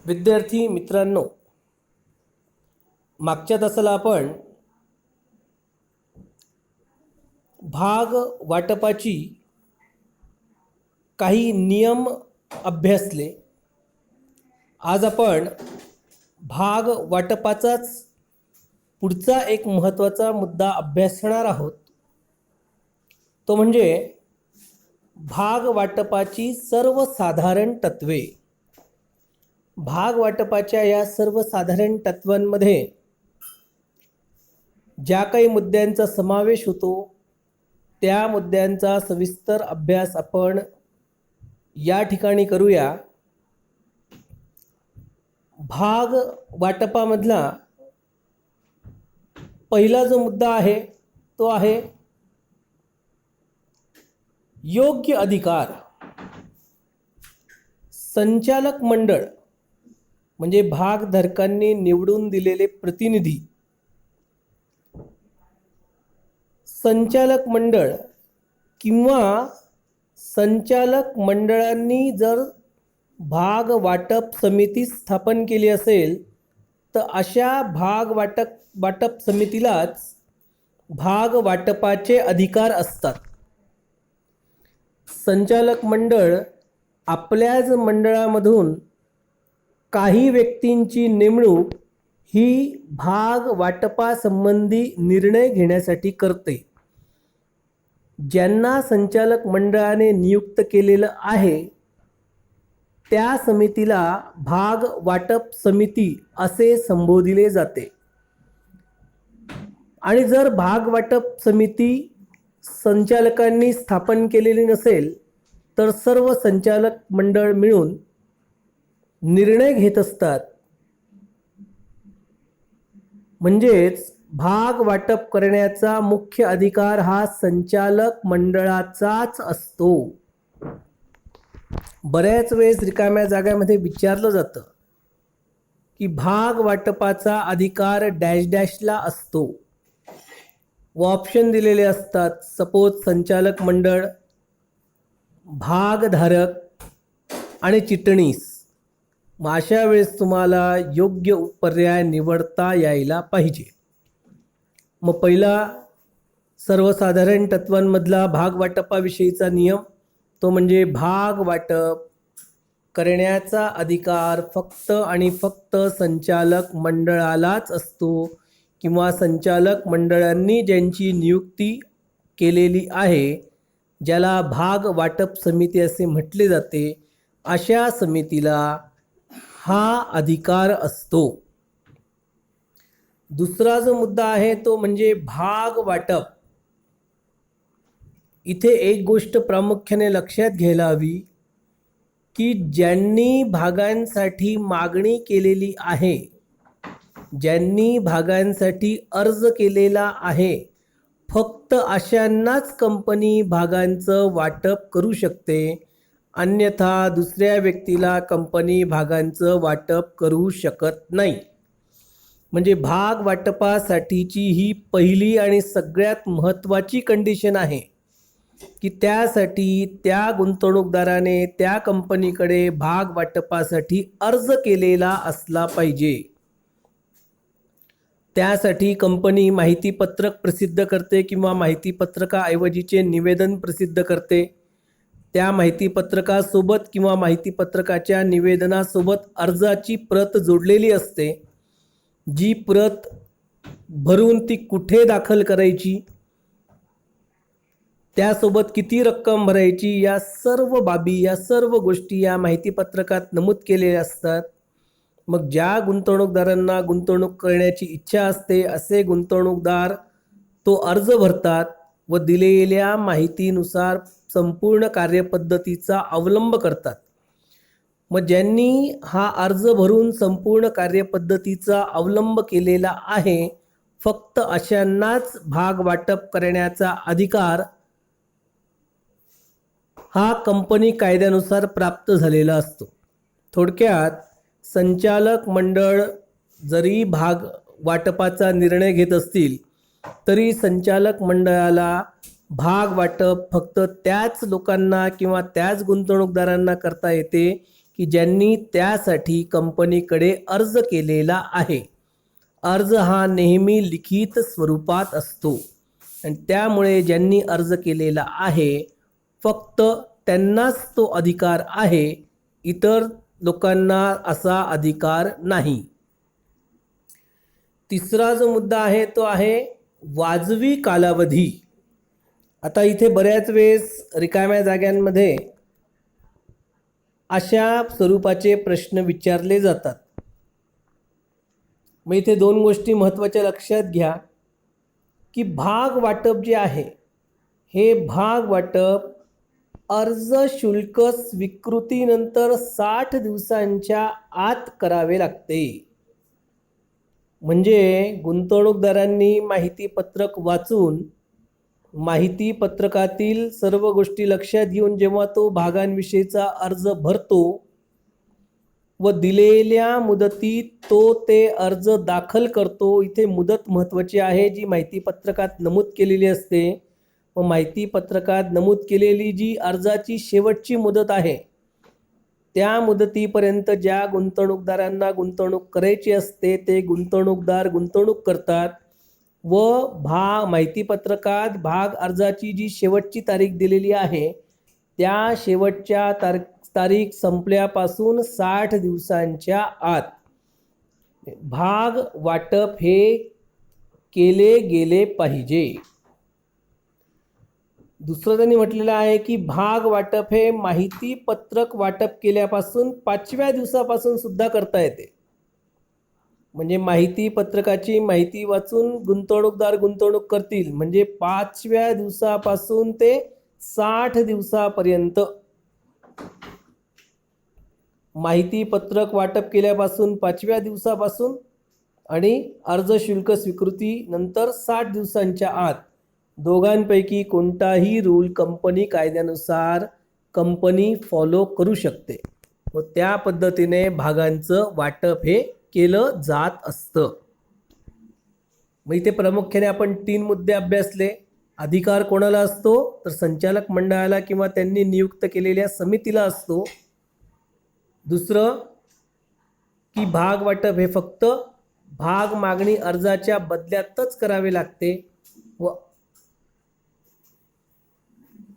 विद्यार्थी मित्रांनो, मागच्या तासाला आपण भाग वाटपाची काही नियम अभ्यासले. आज आपण भाग वाटपाचाच पुढचा एक महत्त्वाचा मुद्दा अभ्यासणार आहोत. तो म्हणजे भाग वाटपाची सर्वसाधारण तत्वे. भाग वाटपाच्या या सर्वसाधारण तत्वांमध्ये ज्या काही मुद्द्यांचा समावेश होतो त्या मुद्द्यांचा सविस्तर अभ्यास आपण या ठिकाणी करूया. भाग वाटपामधला पहिला जो मुद्दा आहे तो आहे योग्य अधिकार. संचालक मंडळ म्हणजे भागधारकांनी निवडून दिलेले प्रतिनिधी, संचालक मंडळ किंवा संचालक मंडळांनी जर भाग वाटप समिती स्थापन केली असेल तर अशा भाग वाटप समितीलाच भाग वाटपाचे अधिकार असतात. संचालक मंडळ आपल्याच मंडळामधून काही व्यक्तींची नेमणूक ही भाग वाटपासंबंधी निर्णय घेण्यासाठी करते. ज्यांना संचालक मंडळाने नियुक्त केलेलं आहे त्या समितीला भाग वाटप समिती असे संबोधिले जाते. आणि जर भाग वाटप समिती संचालकांनी स्थापन केलेली नसेल तर सर्व संचालक मंडळ मिळून निर्णय घेत असतात. म्हणजेच भाग वाटप करण्याचा मुख्य अधिकार हा संचालक मंडळाचाच असतो. बऱ्याच वेळेस रिकाम्या जागांमध्ये विचारलं जातं की भाग वाटपाचा अधिकार डॅश डॅशला असतो व ऑप्शन दिलेले असतात. सपोज संचालक मंडळ, भागधारक आणि चिटणीस. मग अशा वेळेस तुम्हाला योग्य पर्याय निवडता यायला पाहिजे. मग पहिला सर्वसाधारण तत्वांमधला भाग वाटपाविषयीचा नियम तो म्हणजे भाग वाटप करण्याचा अधिकार फक्त आणि फक्त संचालक मंडळालाच असतो किंवा संचालक मंडळांनी ज्यांची नियुक्ती केलेली आहे, ज्याला भाग वाटप समिती असे म्हटले जाते, अशा समितीला हा अधिकार असतो. दुसरा जो मुद्दा आहे तो म्हणजे भाग वाटप. इथे एक गोष्ट प्रामुख्याने लक्षात घ्यायला हवी की ज्यांनी भागांसाठी मागणी केलेली आहे, ज्यांनी भागांसाठी अर्ज केलेला आहे, फक्त अशांनाच कंपनी भागांचं वाटप करू शकते. अन्यथा दुसऱ्या व्यक्तीला कंपनी भागांचं वाटप करू शकत नाही. म्हणजे भाग वाटपासाठीची ही पहिली आणि सगळ्यात महत्त्वाची कंडिशन आहे की त्यासाठी त्या गुंतवणूकदाराने त्या कंपनीकडे भाग वाटपासाठी अर्ज केलेला असला पाहिजे. त्यासाठी कंपनी माहितीपत्रक प्रसिद्ध करते किंवा माहितीपत्रकाऐवजीचे निवेदन प्रसिद्ध करते. त्या माहितीपत्रकासोबत किंवा माहितीपत्रकाच्या निवेदनासोबत अर्जाची प्रत जोडलेली असते. जी प्रत भरून ती कुठे दाखल करायची, त्यासोबत किती रक्कम भरायची, या सर्व बाबी, या सर्व गोष्टी या माहितीपत्रकात नमूद केलेल्या असतात. मग ज्या गुंतवणूकदारांना गुंतवणूक करण्याची इच्छा असते असे गुंतवणूकदार तो अर्ज भरतात व दिलेल्या माहितीनुसार संपूर्ण कार्यपद्धतीचा अवलंब करतात. मग ज्यांनी हा अर्ज भरून संपूर्ण कार्यपद्धतीचा अवलंब केलेला आहे, फक्त अशांनाच भाग वाटप करण्याचा अधिकार हा कंपनी कायद्यानुसार प्राप्त झालेला असतो. थोडक्यात संचालक मंडळ जरी भाग वाटपाचा निर्णय घेत असतील तरी संचालक मंडळाला भाग वाटप फक्त त्याच लोकांना किंवा त्याच गुंतवणूकदारांना करता येते की ज्यांनी त्यासाठी कंपनीकडे अर्ज केलेला आहे. अर्ज हा नेहमी लिखित स्वरूपात असतो आणि त्यामुळे ज्यांनी अर्ज केलेला आहे फक्त त्यांनाच तो अधिकार आहे, इतर लोकांना असा अधिकार नाही. तिसरा जो मुद्दा आहे तो आहे वाजवी कालावधी. आता इथे बऱ्याच वेळेस रिकाम्या जागांमध्ये अशा स्वरूपाचे प्रश्न विचारले जातात. मग इथे दोन गोष्टी महत्त्वाच्या लक्षात घ्या की भाग वाटप जे आहे हे भाग वाटप अर्ज शुल्क स्वीकृतीनंतर 60 दिवसांच्या आत करावे लागते. म्हणजे गुंतवणूकदारांनी माहिती पत्रक वाचून माहिती पत्रकातील सर्व गोष्टी लक्षात घेऊन जेव्हा तो भागांविषयीचा अर्ज भरतो व दिलेल्या मुदतीत तो ते अर्ज दाखल करतो. इथे मुदत महत्त्वाची आहे जी माहिती पत्रकात नमूद केलेली असते. व माहिती पत्रकात नमूद केलेली जी अर्जाची शेवटची मुदत आहे त्या मुदतीपर्यंत ज्या गुंतवणूकदारांना गुंतवणूक करायची असते ते गुंतवणूकदार गुंतवणूक करतात व माहिती पत्रकात भाग अर्जाची जी शेवटची तारीख दिलेली आहे त्या शेवटच्या तारीख संपल्यापासून 60 दिवसांच्या आत भाग वाटप हे केले गेले पाहिजे. दुसरं त्यांनी म्हटलेलं आहे की भाग वाटप हे माहिती पत्रक वाटप केल्यापासून 5व्या दिवसापासून सुद्धा करता येते. म्हणजे माहिती पत्रकाची माहिती वाचून गुंतवणूकदार गुंतवणूक करतील म्हणजे 5व्या दिवसापासून ते 60 दिवसापर्यंत माहिती पत्रक वाटप केल्यापासून 5व्या दिवसापासून आणि अर्ज शुल्क स्वीकृती नंतर 60 दिवसांच्या आत दोघांपैकी कोणताही रूल कंपनी कायद्यानुसार कंपनी फॉलो करू शकते व त्या पद्धतीने भागांचं वाटप हे केलं जात असतं. मग इथे प्रामुख्याने आपण 3 मुद्दे अभ्यासले. अधिकार कोणाला असतो तर संचालक मंडळाला किंवा त्यांनी नियुक्त केलेल्या समितीला असतो. दुसरं की भाग वाटप हे फक्त भाग मागणी अर्जाच्या बदल्यातच करावे लागते व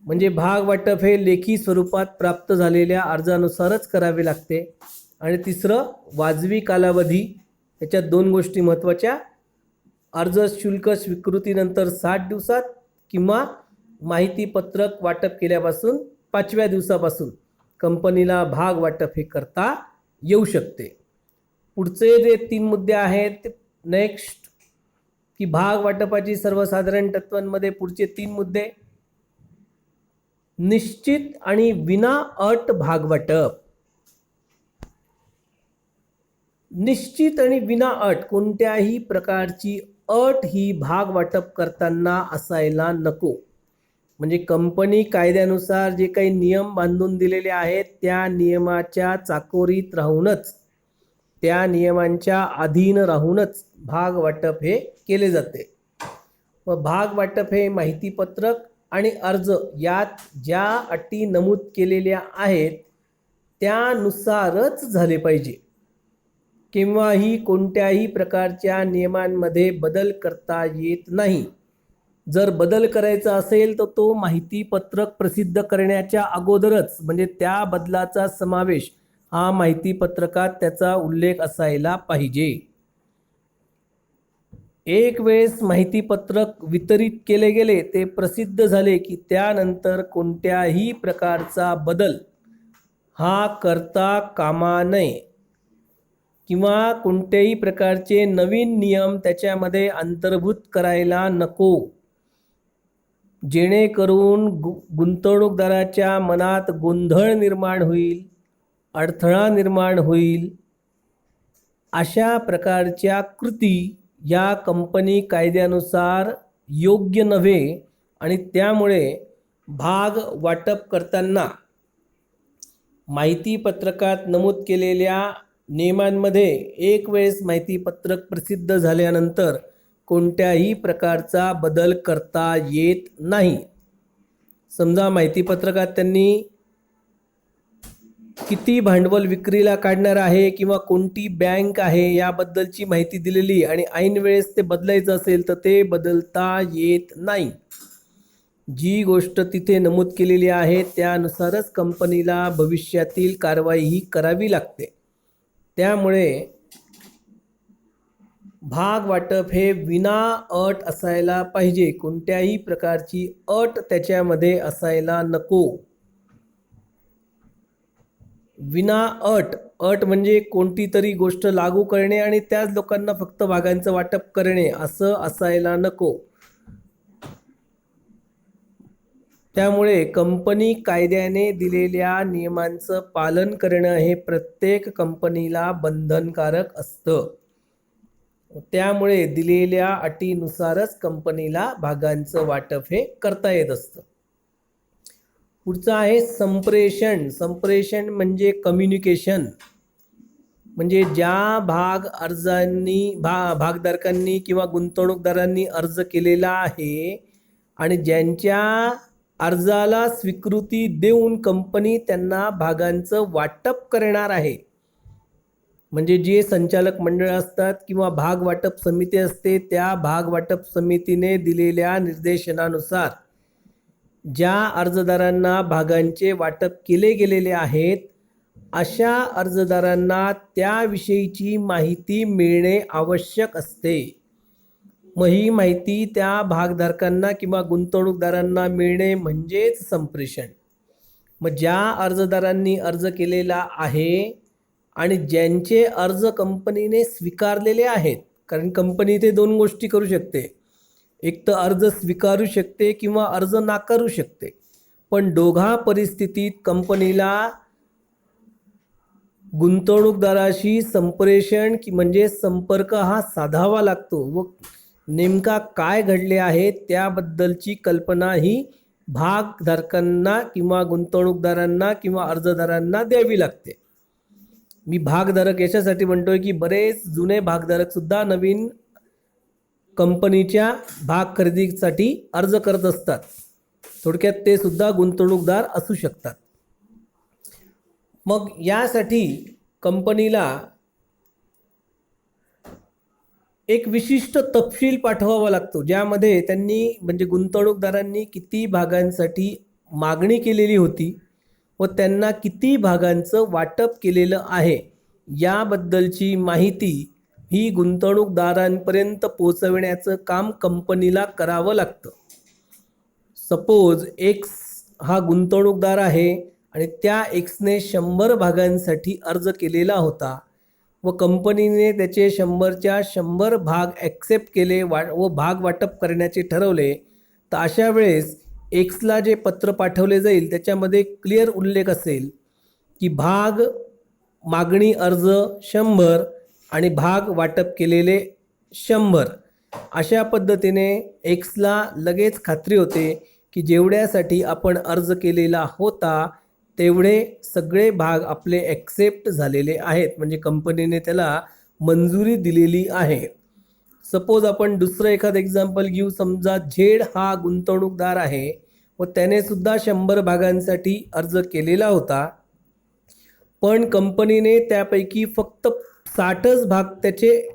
म्हणजे भाग वाटप हे लेखी स्वरूपात प्राप्त झालेल्या अर्जानुसारच करावे लागते. आणि तिसरं वाजवी कालावधी. याच्यात 2 गोष्टी महत्त्वाच्या, अर्ज शुल्क स्वीकृतीनंतर 60 दिवसात किंवा माहिती पत्रक वाटप केल्यापासून 5व्या दिवसापासून कंपनीला भाग वाटप हे करता येऊ शकते. पुढचे जे 3 मुद्दे आहेत नेक्स्ट की भाग वाटपाची सर्वसाधारण तत्वांमध्ये पुढचे 3 मुद्दे. निश्चित आणि विना अट भाग वाटप. निश्चित आणि विना अट कोणत्याही प्रकारची अट ही भाग वाटप करताना असायला नको. म्हणजे कंपनी कायद्यानुसार जे काही नियम बांधून दिलेले आहेत त्या नियमाच्या चाकोरीत राहूनच त्या नियमांच्या अधीन राहूनच भाग वाटप हे केले जाते. व भाग वाटप हे माहिती पत्रक आणि अर्ज यात ज्या अटी नमूद केलेल्या आहेत त्यानुसारच झाले पाहिजे. केव्हाही कोणत्याही प्रकारच्या नियमांमध्ये बदल करता येत नाही. जर बदल करायचा असेल तर तो माहिती पत्रक प्रसिद्ध करण्याच्या अगोदरच म्हणजे त्या बदलाचा समावेश हा माहिती पत्रकात त्याचा उल्लेख असायला पाहिजे. एक वेळेस माहिती पत्रक वितरित केले गेले ते प्रसिद्ध झाले की त्यानंतर कोणत्याही प्रकारचा बदल हा करता कामा नये किंवा कोणत्याही प्रकारचे नवीन नियम त्याच्यामध्ये अंतर्भूत करायला नको, जेणेकरून गुंतवणूकदाराच्या मनात गोंधळ निर्माण होईल, अडथळा निर्माण होईल. अशा प्रकारच्या कृती या कंपनी कायद्यानुसार योग्य नव्हे आणि त्यामुळे भाग वाटप करताना माहिती पत्रकात नमूद केलेल्या नियमांमध्ये एक वेळेस माहिती पत्रक प्रसिद्ध झाल्यानंतर कोणत्याही प्रकारचा बदल करता येत नाही. समजा माहिती पत्रकात त्यांनी किती भांडवल विक्रीला काढणार आहे किंवा कोणती बँक आहे याबद्दलची माहिती दिलेली आणि ऐन वेळेस ते बदलायचं असेल तर ते बदलता येत नाही. जी गोष्ट तिथे नमूद केलेली आहे त्यानुसारच कंपनीला भविष्यातील कारवाई ही करावी लागते. त्यामुळे भाग वाटप हे विना अट असायला पाहिजे. कोणत्याही प्रकारची अट त्याच्यामध्ये असायला नको. विना अट, अट म्हणजे कोणती तरी गोष्ट लागू करणे आणि त्याच लोकांना फक्त भागांचं वाटप करणे असं असायला नको. त्यामुळे कंपनी कायद्याने दिलेल्या नियमांचं पालन करणं हे प्रत्येक कंपनीला बंधनकारक असतं. त्यामुळे दिलेल्या अटीनुसारच कंपनीला भागांचं वाटप हे करता येत असतं. पुढचं आहे संप्रेषण. संप्रेषण म्हणजे कम्युनिकेशन. म्हणजे ज्या भागधारकांनी किंवा गुंतवणूकदारांनी अर्ज केलेला आहे आणि ज्यांच्या अर्जाला स्वीकृती देऊन कंपनी त्यांना भागांचं वाटप करणार आहे. म्हणजे जे संचालक मंडळ असतात किंवा भाग वाटप समिती असते त्या भाग वाटप समितीने दिलेल्या निर्देशनानुसार ज्या अर्जदारांना भागांचे वाटप केले गेलेले आहेत अशा अर्जदारांना त्याविषयीची माहिती मिळणे आवश्यक असते. मग ही माहिती त्या भागधारकांना किंवा गुंतवणूकदारांना मिळणे म्हणजेच संप्रेषण. मग ज्या अर्जदारांनी अर्ज केलेला आहे आणि ज्यांचे अर्ज कंपनीने स्वीकारलेले आहेत, कारण कंपनी ते दोन गोष्टी करू शकते, एक तर अर्ज स्वीकारू शकते किंवा अर्ज नाकारू शकते. पण दोघा परिस्थितीत कंपनीला गुंतवणूकदाराशी संप्रेषण म्हणजे संपर्क हा साधावा लागतो व नेमका काय घडले आहे त्याबद्दलची कल्पना ही भागधारकांना किंवा गुंतवणूकदारांना किंवा अर्जदारांना द्यावी लागते. मी भागधारक याच्यासाठी म्हणतोय की बरेच जुने भागधारक सुद्धा नवीन कंपनीच्या भाग खरेदीसाठी अर्ज करत असतात. थोडक्यात ते सुद्धा गुंतवणूकदार असू शकतात. मग यासाठी कंपनीला एक विशिष्ट तपशील पाठवावा लागतो ज्यामध्ये त्यांनी म्हणजे गुंतवणूकदारांनी किती भागांसाठी मागणी केलेली होती व त्यांना किती भागांचं वाटप केलेलं आहे याबद्दलची माहिती ही गुंतवणूकदारांपर्यंत पोहोचविण्याचं काम कंपनीला करावं लागतं. सपोज एक्स हा गुंतवणूकदार आहे आणि त्या एक्सने 100 भागांसाठी अर्ज केलेला होता व कंपनीने त्याचे 100च्या 100 भाग ॲक्सेप्ट केले व भाग वाटप करण्याचे ठरवले. तर अशा वेळेस एक्सला जे पत्र पाठवले जाईल त्याच्यामध्ये क्लिअर उल्लेख असेल की भाग मागणी अर्ज 100 आणि भाग वाटप केलेले 100. अशा पद्धतीने एक्सला लगेच खात्री होते की जेवढ्यासाठी आपण अर्ज केलेला होता तेवढे सगळे भाग आपले ॲक्सेप्ट झालेले आहेत, म्हणजे कंपनीने त्याला मंजुरी दिलेली आहे. सपोज आपण दुसरं एखादं एक्झाम्पल घेऊ. समजा झेड हा गुंतवणूकदार आहे व त्याने सुद्धा 100 भागांसाठी अर्ज केलेला होता, पण कंपनीने त्यापैकी फक्त 60च भाग त्याचे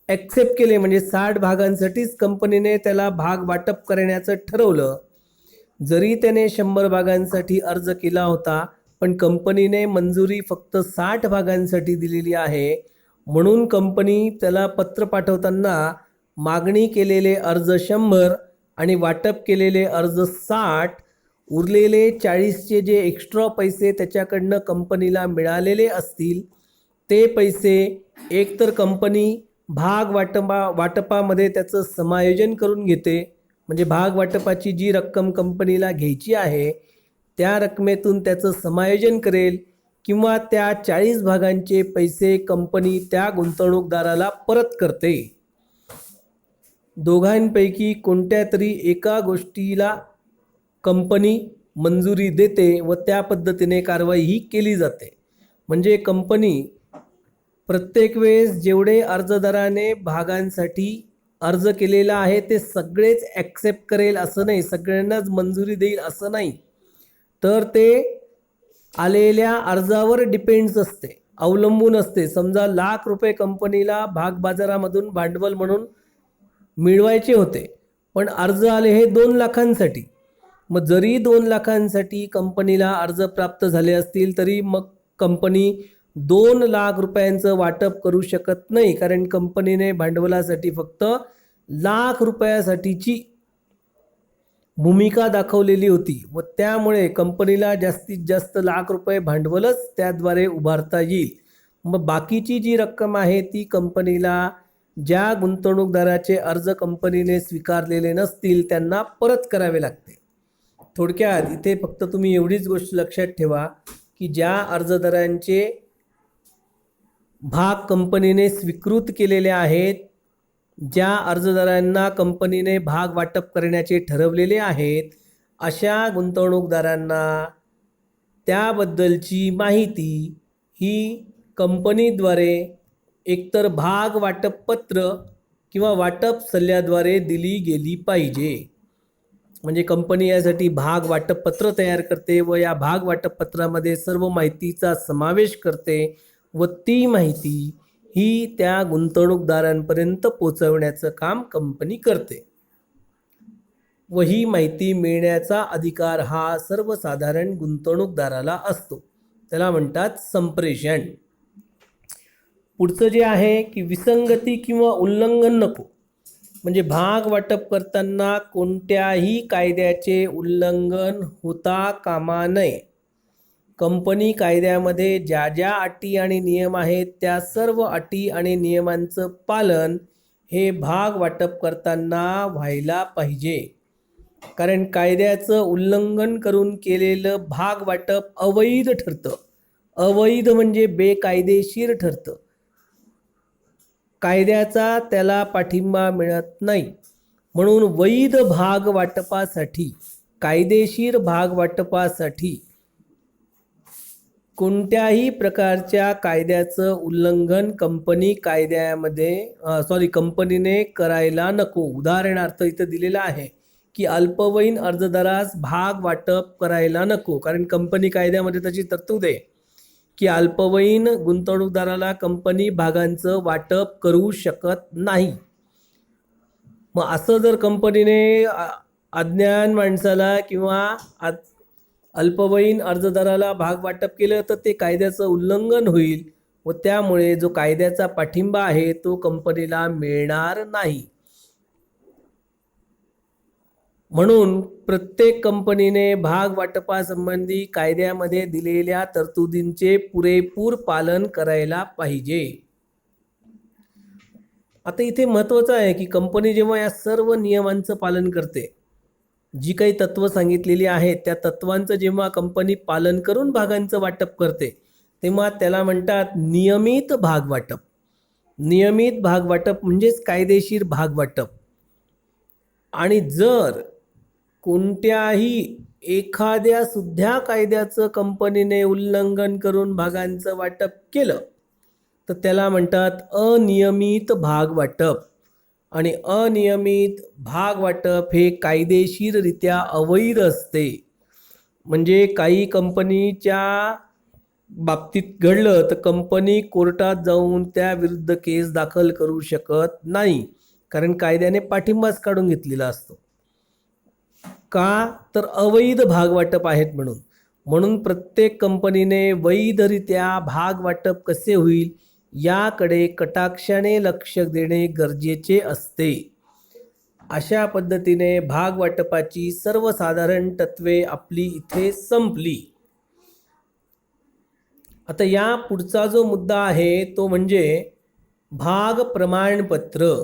ॲक्सेप्ट केले, म्हणजे 60 भागांसाठीच कंपनीने त्याला भाग वाटप करण्याचं ठरवलं. जरी त्याने 100 भागांसाठी अर्ज केला होता पण कंपनीने मंजुरी फक्त 60 भागांसाठी दिलेली आहे. म्हणून कंपनी त्याला पत्र पाठवताना मागणी केलेले अर्ज 100 आणि वाटप केलेले अर्ज 60, उरलेले 40चे जे एक्स्ट्रा पैसे त्याच्याकडनं कंपनीला मिळालेले असतील ते पैसे एकतर कंपनी भाग वाटपामध्ये त्याचं समायोजन करून घेते, म्हणजे भाग वाटपाची जी रक्कम कंपनीला घ्यायची आहे त्या रकमेतून त्याचं समायोजन करेल, किंवा त्या 40 भागांचे पैसे कंपनी त्या गुंतवणूकदाराला परत करते. दोघांपैकी कोणत्या तरी एका गोष्टीला कंपनी मंजुरी देते व त्या पद्धतीने कारवाई ही केली जाते. म्हणजे कंपनी प्रत्येक वेळेस जेवढे अर्जदाराने भागांसाठी अर्ज केलेला आहे ते सगळेच ॲक्सेप्ट करेल असं नाही, सगळ्यांनाच मंजुरी देईल असं नाही. तर ते आलेल्या अर्जावर डिपेंड्स असते, अवलंबून असते. समजा ₹1,00,000 कंपनीला भागबाजारामधून भांडवल म्हणून मिळवायचे होते, पण अर्ज आले हे 2,00,000साठी. मग जरी 2,00,000साठी कंपनीला अर्ज प्राप्त झाले असतील तरी मग कंपनी ₹2,00,000 वाटप करू शकत नाही, कारण कंपनीने भांडवलासाठी फक्त ₹1,00,000साठीची भूमिका दाखवलेली होती व त्यामुळे कंपनीला जास्तीत जास्त ₹1,00,000 भांडवलच त्याद्वारे उभारता येईल. मग बाकीची जी रक्कम आहे ती कंपनीला ज्या गुंतवणूकदाराचे अर्ज कंपनीने स्वीकारलेले नसतील त्यांना परत करावे लागते. थोडक्यात इथे फक्त तुम्ही एवढीच गोष्ट लक्षात ठेवा की ज्या अर्जदारांचे भाग कंपनीने स्वीकृत केलेले आहेत, ज्या अर्जदारांना कंपनीने भाग वाटप करण्याचे ठरवलेले आहेत, अशा गुंतवणूकदारांना त्याबद्दलची माहिती ही कंपनीद्वारे एकतर भाग वाटप पत्र किंवा वाटप सल्ल्याद्वारे दिली गेली पाहिजे. म्हणजे कंपनी यासाठी भाग वाटप पत्र तयार करते व या भाग वाटप पत्रामध्ये सर्व माहितीचा समावेश करते व ती माहिती ही त्या गुंतवणूकदारांपर्यंत पोहोचवण्याचं काम कंपनी करते व ही माहिती मिळण्याचा अधिकार हा सर्वसाधारण गुंतवणूकदाराला असतो. त्याला म्हणतात संप्रेषण. पुढचं जे आहे की विसंगती किंवा उल्लंघन नको. म्हणजे भाग वाटप करताना कोणत्याही कायद्याचे उल्लंघन होता कामा नये. कंपनी कायद्यामध्ये ज्या ज्या अटी आणि नियम आहेत त्या सर्व अटी आणि नियमांचं पालन हे भाग वाटप करताना व्हायला पाहिजे. कारण कायद्याचं उल्लंघन करून केलेलं भाग वाटप अवैध ठरतं. अवैध म्हणजे बेकायदेशीर ठरतं. कायद्याचा त्याला पाठिंबा मिळत नाही. म्हणून वैध भाग वाटपासाठी, कायदेशीर भाग वाटपासाठी कोणत्याही प्रकारच्या कायद्याचं उल्लंघन कंपनीने करायला नको. उदाहरणार्थ इथं दिलेलं आहे की अल्पवयीन अर्जदारास भाग वाटप करायला नको, कारण कंपनी कायद्यामध्ये त्याची तरतूद आहे की अल्पवयीन गुंतवणूकदाराला कंपनी भागांचं वाटप करू शकत नाही. मग असं जर कंपनीने अज्ञान माणसाला किंवा अल्पवयीन अर्जदाराला भाग वाटप केलं तर ते कायद्याचं उल्लंघन होईल व त्यामुळे जो कायद्याचा पाठिंबा आहे तो कंपनीला मिळणार नाही. म्हणून प्रत्येक कंपनीने भाग वाटपासंबंधी कायद्यामध्ये दिलेल्या तरतुदींचे पुरेपूर पालन करायला पाहिजे. आता इथे महत्त्वाचं आहे की कंपनी जेव्हा या सर्व नियमांचं पालन करते, जी काही तत्त्व सांगितलेली आहेत त्या तत्त्वांचं जेव्हा कंपनी पालन करून भागांचं वाटप करते तेव्हा त्याला म्हणतात नियमित भाग वाटप. नियमित भाग वाटप म्हणजेच कायदेशीर भाग वाटप. आणि जर कोणत्याही एखाद्या सुद्धा कायद्याचं कंपनीने उल्लंघन करून भागांचं वाटप केलं तर त्याला म्हणतात अनियमित भाग वाटप. आणि अनियमित भाग वाटप हे कायदेशीररित्या अवैध असते. म्हणजे काही कंपनीच्या बाबतीत घडलं तर कंपनी कोर्टात जाऊन त्याविरुद्ध केस दाखल करू शकत नाही, कारण कायद्याने पाठिंबाच काढून घेतलेला असतो. का तर अवैध भाग वाटप आहेत म्हणून. म्हणून प्रत्येक कंपनीने वैधरित्या भाग वाटप कसे होईल याकडे कटाक्षाने लक्ष देणे गरजेचे असते. अशा पद्धतीने भाग वाटपाची सर्वसाधारण तत्वे आपली इथे संपली. आता या पुढचा जो मुद्दा आहे तो म्हणजे भाग प्रमाणपत्र.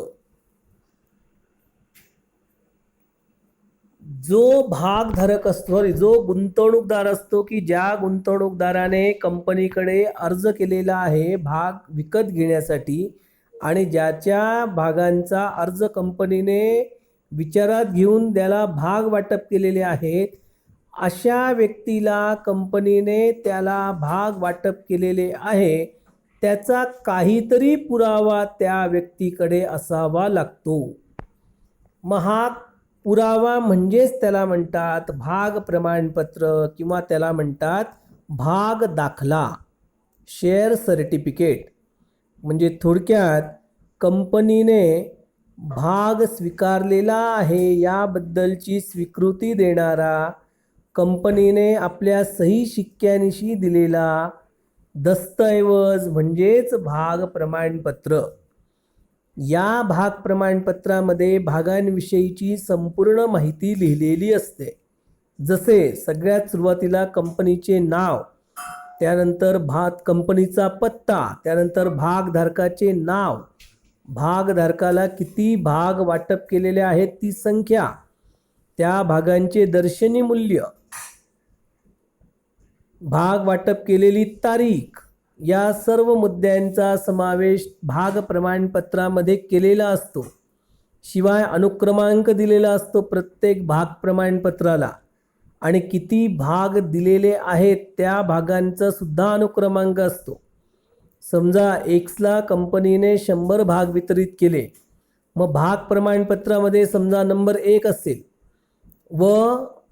जो भागधारक असतो, जो गुंतवणूकदार असतो की ज्या गुंतवणूकदाराने कंपनीकडे अर्ज केलेला आहे भाग विकत घेण्यासाठी आणि ज्याच्या भागांचा अर्ज कंपनीने विचारात घेऊन त्याला भाग वाटप केलेले आहेत, अशा व्यक्तीला कंपनीने त्याला भाग वाटप केलेले आहे त्याचा काहीतरी पुरावा त्या व्यक्तीकडे असावा लागतो. मग हा पुरावा म्हणजेच त्याला म्हणतात भाग प्रमाणपत्र किंवा त्याला म्हणतात भाग दाखला, शेअर सर्टिफिकेट, म्हणजे थोडक्यात कंपनीने भाग स्वीकारलेला आहे याबद्दलची स्वीकृती देणारा, कंपनीने आपल्या सही शिक्क्यानिशी दिलेला दस्तऐवज म्हणजेच भाग प्रमाणपत्र. या भाग प्रमाणपत्रामध्ये भागांविषयीची संपूर्ण माहिती लिहिलेली असते. जसे सगळ्यात सुरुवातीला कंपनीचे नाव, त्यानंतर कंपनीचा पत्ता, त्यानंतर भागधारकाचे नाव, भागधारकाला किती भाग वाटप केलेले आहेत ती संख्या, त्या भागांचे दर्शनी मूल्य, भाग वाटप केलेली तारीख, या सर्व मुद्द्यांचा समावेश भाग प्रमाणपत्रामध्ये केलेला असतो. शिवाय अनुक्रमांक दिलेला असतो प्रत्येक भाग प्रमाणपत्राला, आणि किती भाग दिलेले आहेत त्या भागांचा सुद्धा अनुक्रमांक असतो. समजा एक्सला कंपनीने 100 भाग वितरित केले, मग भाग प्रमाणपत्रामध्ये समजा नंबर 1 असेल व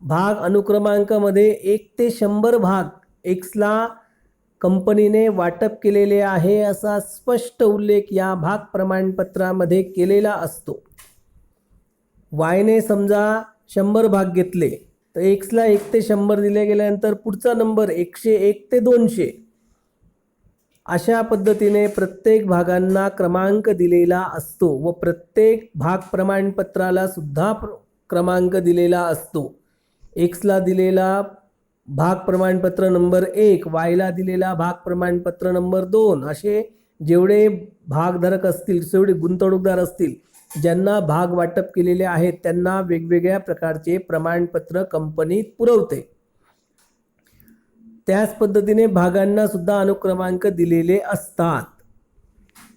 भाग अनुक्रमांकामध्ये 1 ते 100 भाग एक्सला कंपनीने वाटप केलेले आहे असा स्पष्ट उल्लेख या भाग प्रमाणपत्रामध्ये केलेला असतो. वायने समजा 100 भाग घेतले तर एक्सला 1 ते 100 दिले गेल्यानंतर पुढचा नंबर 101 ते 200, अशा पद्धतीने प्रत्येक भागांना क्रमांक दिलेला असतो व प्रत्येक भाग प्रमाणपत्राला सुद्धा क्रमांक दिलेला असतो. एक्सला दिलेला भाग प्रमाणपत्र नंबर 1, वायला दिलेला भाग प्रमाणपत्र नंबर 2, असे जेवढे भागधारक असतील, जेवढे गुंतवणूकदार असतील, ज्यांना भाग वाटप केलेले आहेत त्यांना वेगवेगळ्या प्रकारचे प्रमाणपत्र कंपनी पुरवते. त्याच पद्धतीने भागांना सुद्धा अनुक्रमांक दिलेले असतात.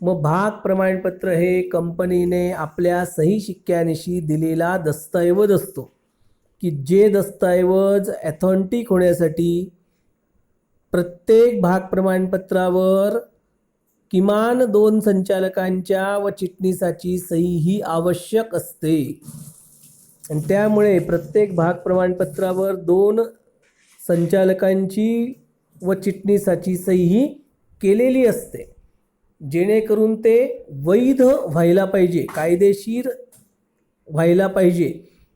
मग भाग प्रमाणपत्र हे कंपनीने आपल्या सही शिक्क्यानिशी दिलेला दस्तऐवज असतो, की जे दस्तऐवज ऑथेंटिक होण्यासाठी प्रत्येक भाग प्रमाणपत्रावर किमान 2 संचालकांच्या व चिटणीसाची सही ही आवश्यक असते. आणि त्यामुळे प्रत्येक भाग प्रमाणपत्रावर 2 संचालकांची व चिटणीसाची सही ही केलेली असते, जेणेकरून ते वैध व्हायला पाहिजे, कायदेशीर व्हायला पाहिजे.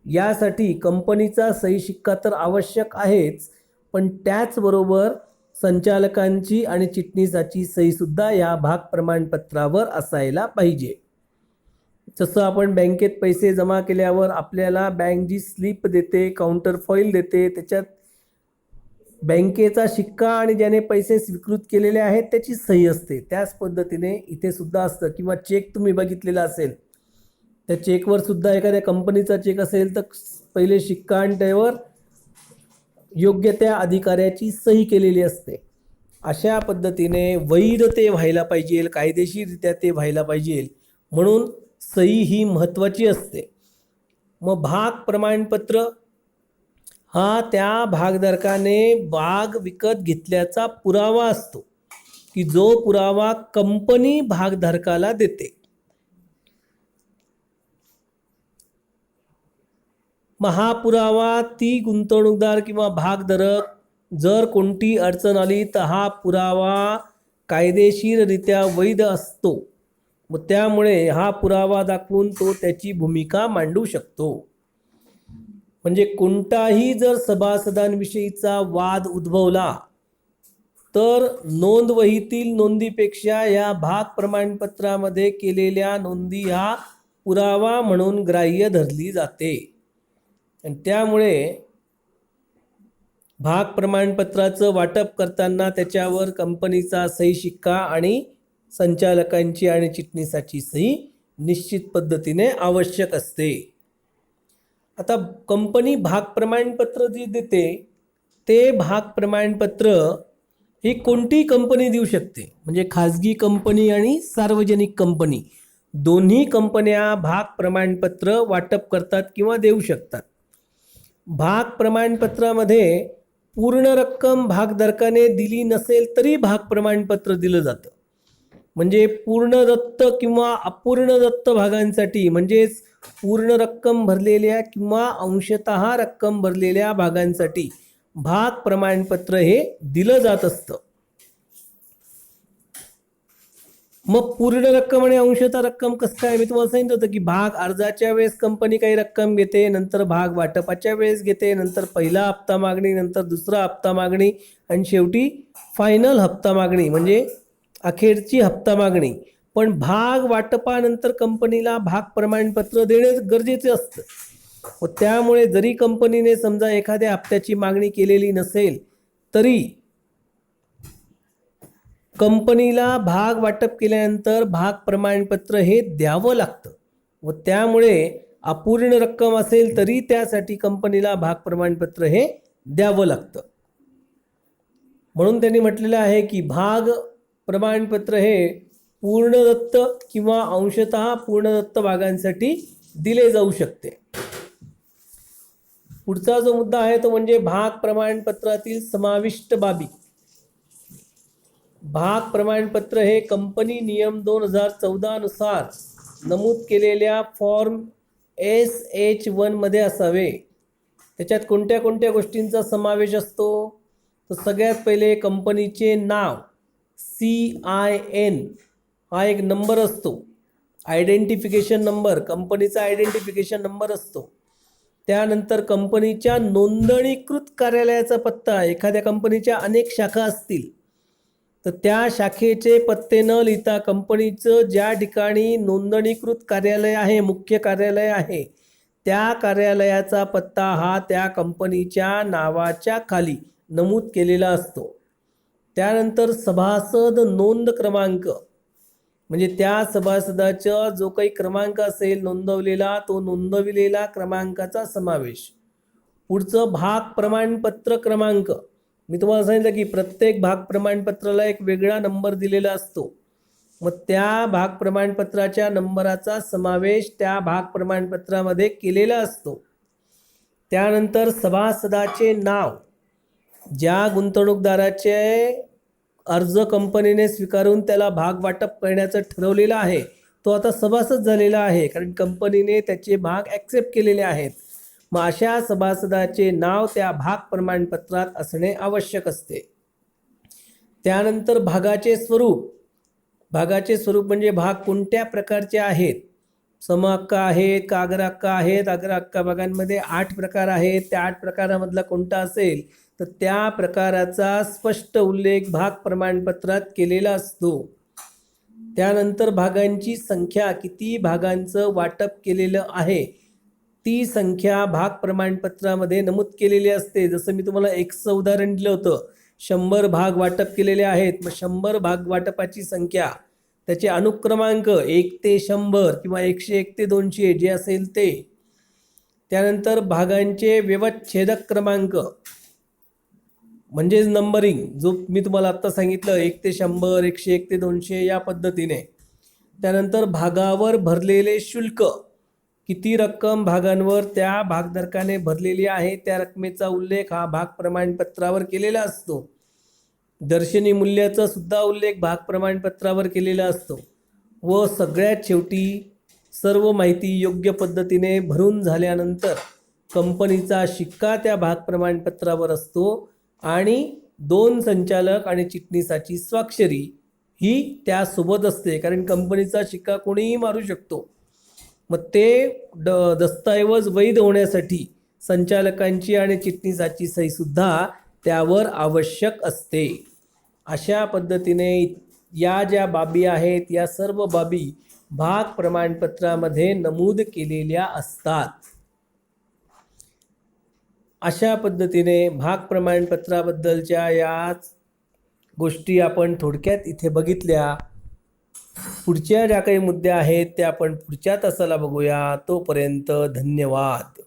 यासाठी कंपनीचा सही शिक्का तर आवश्यक आहेच, पण त्याचबरोबर संचालकांची आणि चिटणीसाची सहीसुद्धा या भाग प्रमाणपत्रावर असायला पाहिजे. जसं आपण बँकेत पैसे जमा केल्यावर आपल्याला बँक जी स्लिप देते, काउंटर फॉईल देते, त्याच्यात बँकेचा शिक्का आणि ज्याने पैसे स्वीकृत केलेले आहेत त्याची सही असते. त्याच पद्धतीने इथे सुद्धा असतं. किंवा चेक तुम्ही बघितलेला असेल, त्या चेकवर सुद्धा एखाद्या कंपनीचा चेक असेल तर पहिले शिक्का आणि त्यावर योग्य त्या अधिकाऱ्याची सही केलेली असते. अशा पद्धतीने वैध ते व्हायला पाहिजे, कायदेशीररित्या ते व्हायला पाहिजे, म्हणून सही ही महत्त्वाची असते. मग भाग प्रमाणपत्र हा त्या भागधारकाने भाग विकत घेतल्याचा पुरावा असतो, की जो पुरावा कंपनी भागधारकाला देते. मग हा पुरावा ती गुंतवणूकदार किंवा भागधारक जर कोणती अडचण आली तर हा पुरावा कायदेशीररित्या वैध असतो. मग त्यामुळे हा पुरावा दाखवून तो त्याची भूमिका मांडू शकतो. म्हणजे कोणताही जर सभासदांविषयीचा वाद उद्भवला तर नोंदवहीतील नोंदीपेक्षा या भाग प्रमाणपत्रामध्ये केलेल्या नोंदी हा पुरावा म्हणून ग्राह्य धरली जाते. आणि त्यामुळे भाग प्रमाणपत्राचं वाटप करताना त्याच्यावर कंपनीचा सही शिक्का आणि संचालकांची आणि चिटणीसाची सही निश्चित पद्धतीने आवश्यक असते. आता कंपनी भाग प्रमाणपत्र जे देते ते भाग प्रमाणपत्र ही कोणतीही कंपनी देऊ शकते. म्हणजे खाजगी कंपनी आणि सार्वजनिक कंपनी दोन्ही कंपन्या भाग प्रमाणपत्र वाटप करतात किंवा देऊ शकतात. भाग प्रमाणपत्रामध्ये पूर्ण रक्कम भागधारकाने दिली नसेल तरी भाग प्रमाणपत्र दिलं जातं. म्हणजे पूर्ण दत्त किंवा अपूर्ण दत्त भागांसाठी, म्हणजेच पूर्ण रक्कम भरलेल्या किंवा अंशतः रक्कम भरलेल्या भागांसाठी भाग प्रमाणपत्र हे दिलं जात असतं. मग पूर्ण रक्कम आणि अंशतः रक्कम कसं काय? मी तुम्हाला सांगितलं होतं की भाग अर्जाच्या वेळेस कंपनी काही रक्कम घेते, नंतर भाग वाटपाच्या वेळेस घेते, नंतर पहिला हप्ता मागणी, नंतर दुसरा हप्ता मागणी आणि शेवटी फायनल हप्ता मागणी म्हणजे अखेरची हप्ता मागणी. पण भाग वाटपानंतर कंपनीला भाग प्रमाणपत्र देणे गरजेचे असतं. व त्यामुळे जरी कंपनीने समजा एखाद्या हप्त्याची मागणी केलेली नसेल तरी कंपनीला भाग वाटप केल्यानंतर भाग प्रमाणपत्र हे द्यावं लागतं. व त्यामुळे अपूर्ण रक्कम असेल तरी त्यासाठी कंपनीला भाग प्रमाणपत्र हे द्यावं लागतं. म्हणून त्यांनी म्हटलेलं आहे की भाग प्रमाणपत्र हे पूर्णदत्त किंवा अंशतः पूर्णदत्त भागांसाठी दिले जाऊ शकते. पुढचा जो मुद्दा आहे तो म्हणजे भाग प्रमाणपत्रातील समाविष्ट बाबी. भाग प्रमाणपत्र हे कंपनी नियम 2014 नुसार नमूद केलेल्या फॉर्म SH1 मध्ये असावे. त्याच्यात कोणत्या कोणत्या गोष्टींचा समावेश असतो? तर सगळ्यात पहिले कंपनीचे नाव CIN हा एक नंबर असतो, आयडेंटिफिकेशन नंबर, कंपनीचा आयडेंटिफिकेशन नंबर असतो. त्यानंतर कंपनीच्या नोंदणीकृत कार्यालयाचा पत्ता, एखाद्या कंपनीच्या अनेक शाखा असतील तर त्या शाखेचे पत्ते न लिहिता कंपनीचं ज्या ठिकाणी नोंदणीकृत कार्यालय आहे, मुख्य कार्यालय आहे, त्या कार्यालयाचा पत्ता हा त्या कंपनीच्या नावाच्या खाली नमूद केलेला असतो. त्यानंतर सभासद नोंद क्रमांक म्हणजे त्या सभासदाचा जो काही क्रमांक असेल नोंदवलेला, तो नोंदविलेला क्रमांकाचा समावेश. पुढचं भाग प्रमाणपत्र क्रमांक. मी तुम्हाला सांगितलं की प्रत्येक भाग प्रमाणपत्राला एक वेगळा नंबर दिलेला असतो. मग त्या भाग प्रमाणपत्राच्या नंबराचा समावेश त्या भाग प्रमाणपत्रामध्ये केलेला असतो. त्यानंतर सभासदाचे नाव, ज्या गुंतवणूकदाराचे अर्ज कंपनीने स्वीकारून त्याला भाग वाटप करण्याचं ठरवलेलं आहे तो आता सभासद झालेला आहे, कारण कंपनीने त्याचे भाग ॲक्सेप्ट केलेले आहेत. मग अशा सभासदाचे नाव त्या भाग प्रमाणपत्रात असणे आवश्यक असते. त्यानंतर भागाचे स्वरूप. भागाचे स्वरूप म्हणजे भाग कोणत्या प्रकारचे आहेत? समहक्क आहेत का अग्र हक्क आहेत? अग्र हक्क भागांमध्ये 8 प्रकार आहेत. त्या 8 प्रकारामधला कोणता असेल तर त्या प्रकाराचा स्पष्ट उल्लेख भाग प्रमाणपत्रात केलेला असतो. त्यानंतर भागांची संख्या, किती भागांचं वाटप केलेलं आहे ती संख्या भाग प्रमाणपत्रामध्ये नमूद केलेली असते. जसं मी तुम्हाला Xचं उदाहरण दिलं होतं, 100 भाग वाटप केलेले आहेत. मग 100 भाग वाटपाची संख्या, त्याचे अनुक्रमांक 1 ते 100 किंवा 101 ते 200 जे असेल ते. त्यानंतर भागांचे व्यवच्छेदक क्रमांक म्हणजेच नंबरिंग, जो मी तुम्हाला आत्ता सांगितलं 1 ते 100, 101 ते 200 या पद्धतीने. त्यानंतर भागावर भरलेले शुल्क, किती रक्कम भागांवर त्या भागधारकाने भरलेली आहे त्या रकमेचा उल्लेख हा भाग प्रमाणपत्रावर केलेला असतो. दर्शनी मूल्याचा सुद्धा उल्लेख भाग प्रमाणपत्रावर केलेला असतो. व सगळ्यात शेवटी सर्व माहिती योग्य पद्धतीने भरून झाल्यानंतर कंपनीचा शिक्का त्या भाग प्रमाणपत्रावर असतो आणि 2 संचालक आणि चिटणीसाची स्वाक्षरी ही त्यासोबत असते, कारण कंपनीचा शिक्का कोणीही मारू शकतो. मग ते दस्तऐवज वैध होण्यासाठी संचालकांची आणि चिटणीसाची सहीसुद्धा त्यावर आवश्यक असते. अशा पद्धतीने या ज्या बाबी आहेत या सर्व बाबी भाग प्रमाणपत्रामध्ये नमूद केलेल्या असतात. अशा पद्धतीने भाग प्रमाणपत्राबद्दलच्या या गोष्टी आपण थोडक्यात इथे बघितल्या. पुढच्या ज्या काही मुद्दे आहेत त्या आपण पुढच्या तासाला बघूया. तोपर्यंत धन्यवाद.